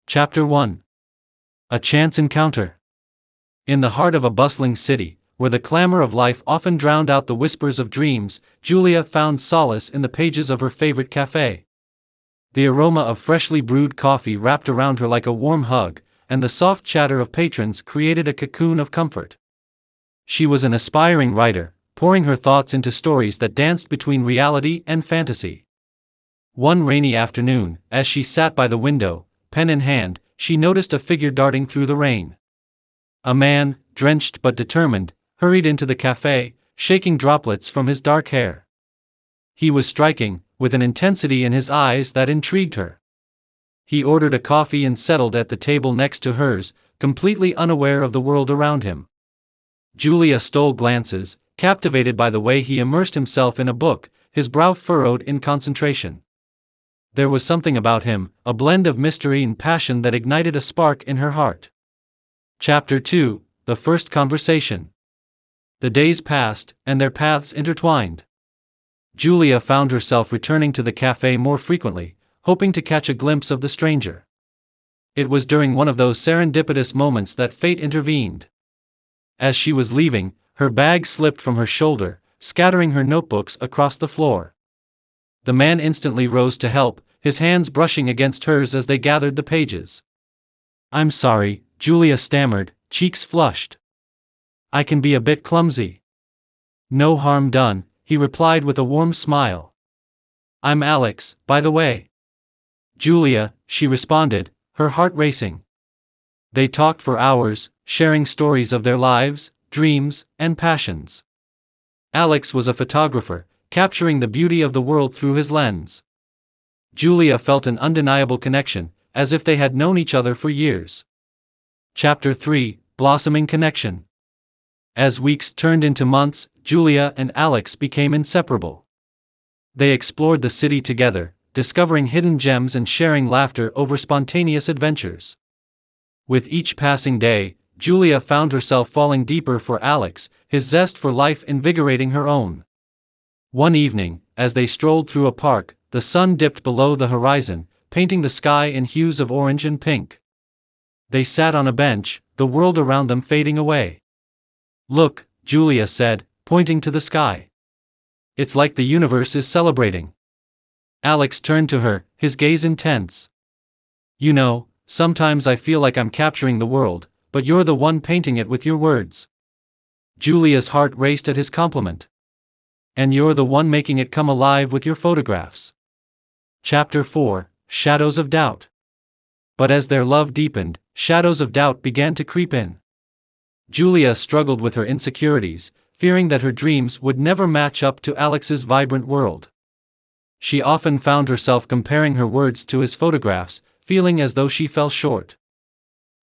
Chapter 1. A Chance Encounter. In the heart of a bustling city, where the clamor of life often drowned out the whispers of dreams, Julia found solace in the pages of her favorite cafe. The aroma of freshly brewed coffee wrapped around her like a warm hug, and the soft chatter of patrons created a cocoon of comfort. She was an aspiring writer, pouring her thoughts into stories that danced between reality and fantasy. One rainy afternoon, as she sat by the window, pen in hand, she noticed a figure darting through the rain. A man, drenched but determined, hurried into the cafe, shaking droplets from his dark hair. He was striking, with an intensity in his eyes that intrigued her. He ordered a coffee and settled at the table next to hers, completely unaware of the world around him. Julia stole glances, captivated by the way he immersed himself in a book, his brow furrowed in concentration. There was something about him, a blend of mystery and passion that ignited a spark in her heart. Chapter 2. The First Conversation. The days passed, and their paths intertwined. Julia found herself returning to the cafe more frequently, hoping to catch a glimpse of the stranger. It was during one of those serendipitous moments that fate intervened. As she was leaving, her bag slipped from her shoulder, scattering her notebooks across the floor. The man instantly rose to help, his hands brushing against hers as they gathered the pages. "I'm sorry," Julia stammered, cheeks flushed. "I can be a bit clumsy." "No harm done," he replied with a warm smile. "I'm Alex, by the way." "Julia," she responded, her heart racing. They talked for hours, sharing stories of their lives, dreams, and passions. Alex was a photographer, capturing the beauty of the world through his lens. Julia felt an undeniable connection, as if they had known each other for years. Chapter 3. Blossoming Connection. As weeks turned into months, Julia and Alex became inseparable. They explored the city together, discovering hidden gems and sharing laughter over spontaneous adventures. With each passing day, Julia found herself falling deeper for Alex, his zest for life invigorating her own. One evening, as they strolled through a park, the sun dipped below the horizon, painting the sky in hues of orange and pink. They sat on a bench, the world around them fading away. "Look," Julia said, pointing to the sky. "It's like the universe is celebrating." Alex turned to her, his gaze intense. "You know, sometimes I feel like I'm capturing the world, but you're the one painting it with your words." Julia's heart raced at his compliment. "And you're the one making it come alive with your photographs." Chapter 4. Shadows of Doubt. But as their love deepened, shadows of doubt began to creep in. Julia struggled with her insecurities, fearing that her dreams would never match up to Alex's vibrant world. She often found herself comparing her words to his photographs, feeling as though she fell short.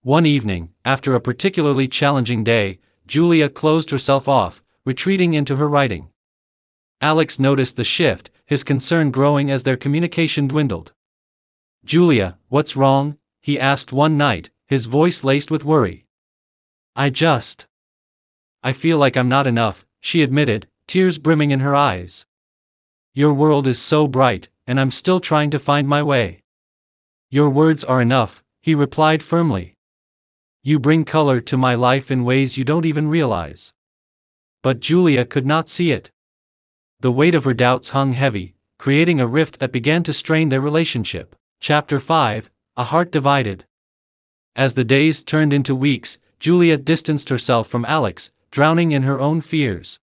One evening, after a particularly challenging day, Julia closed herself off, retreating into her writing. Alex noticed the shift, his concern growing as their communication dwindled. "Julia, what's wrong?" he asked one night, his voice laced with worry. I feel like I'm not enough," she admitted, tears brimming in her eyes. "Your world is so bright, and I'm still trying to find my way." "Your words are enough," he replied firmly. "You bring color to my life in ways you don't even realize." But Julia could not see it. The weight of her doubts hung heavy, creating a rift that began to strain their relationship. Chapter 5. A Heart Divided. As the days turned into weeks, Julia distanced herself from Alex, drowning in her own fears.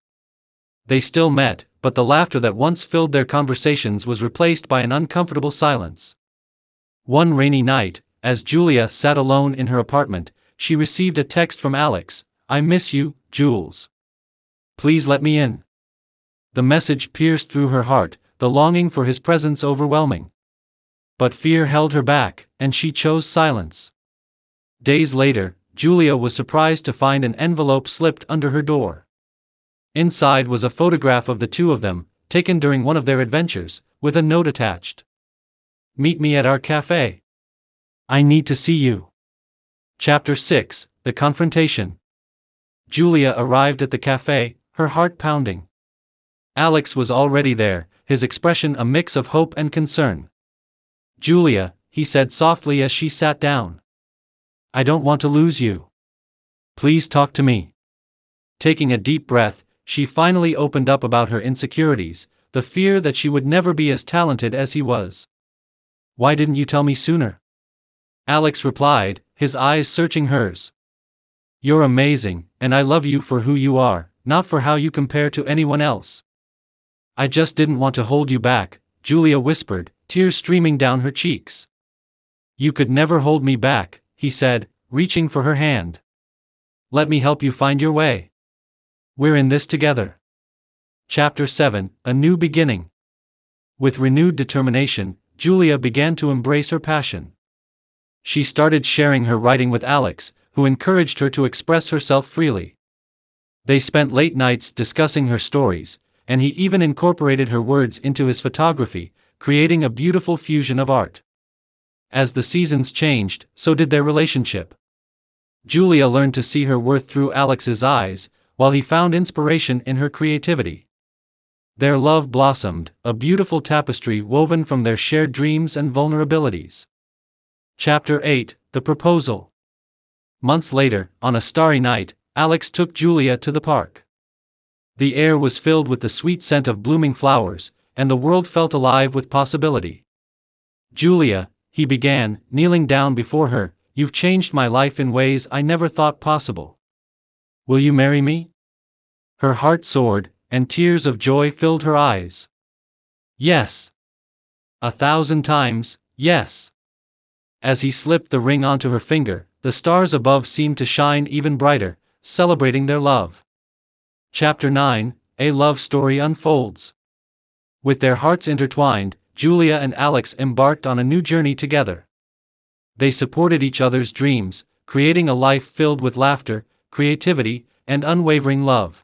They still met, but the laughter that once filled their conversations was replaced by an uncomfortable silence. One rainy night, as Julia sat alone in her apartment, she received a text from Alex. "I miss you, Jules. Please let me in." The message pierced through her heart, the longing for his presence overwhelming. But fear held her back, and she chose silence. Days later, Julia was surprised to find an envelope slipped under her door. Inside was a photograph of the two of them, taken during one of their adventures, with a note attached. "Meet me at our cafe. I need to see you." Chapter 6. The Confrontation. Julia arrived at the cafe, her heart pounding. Alex was already there, his expression a mix of hope and concern. "Julia," he said softly as she sat down. I don't want to lose you. Please talk to me. Taking a deep breath, she finally opened up about her insecurities, the fear that she would never be as talented as he was. Why didn't you tell me sooner? Alex replied, his eyes searching hers. You're amazing, and I love you for who you are, not for how you compare to anyone else. I just didn't want to hold you back, Julia whispered, tears streaming down her cheeks. You could never hold me back, he said, reaching for her hand. Let me help you find your way. We're in this together. Chapter 7, A New Beginning. With renewed determination, Julia began to embrace her passion. She started sharing her writing with Alex, who encouraged her to express herself freely. They spent late nights discussing her stories, and he even incorporated her words into his photography, creating a beautiful fusion of art. As the seasons changed, so did their relationship. Julia learned to see her worth through Alex's eyes, while he found inspiration in her creativity. Their love blossomed, a beautiful tapestry woven from their shared dreams and vulnerabilities. Chapter 8, The Proposal. Months later, on a starry night, Alex took Julia to the park. The air was filled with the sweet scent of blooming flowers, and the world felt alive with possibility. Julia, he began, kneeling down before her, you've changed my life in ways I never thought possible. Will you marry me? Her heart soared, and tears of joy filled her eyes. Yes. 1,000 times, yes. As he slipped the ring onto her finger, the stars above seemed to shine even brighter, celebrating their love. Chapter 9, A Love Story Unfolds. With their hearts intertwined, Julia and Alex embarked on a new journey together. They supported each other's dreams, creating a life filled with laughter, creativity, and unwavering love.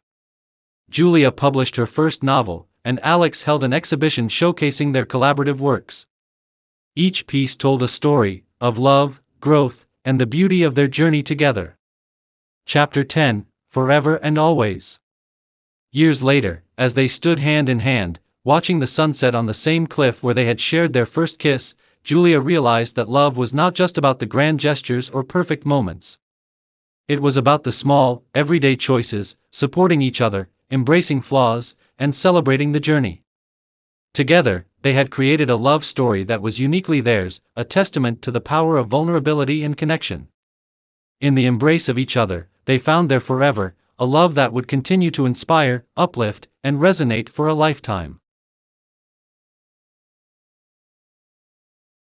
Julia published her first novel, and Alex held an exhibition showcasing their collaborative works. Each piece told a story of love, growth, and the beauty of their journey together. Chapter 10, Forever and Always. Years later, as they stood hand in hand, watching the sunset on the same cliff where they had shared their first kiss, Julia realized that love was not just about the grand gestures or perfect moments. It was about the small, everyday choices, supporting each other, embracing flaws, and celebrating the journey. Together, they had created a love story that was uniquely theirs, a testament to the power of vulnerability and connection. In the embrace of each other, they found their forever, a love that would continue to inspire, uplift, and resonate for a lifetime.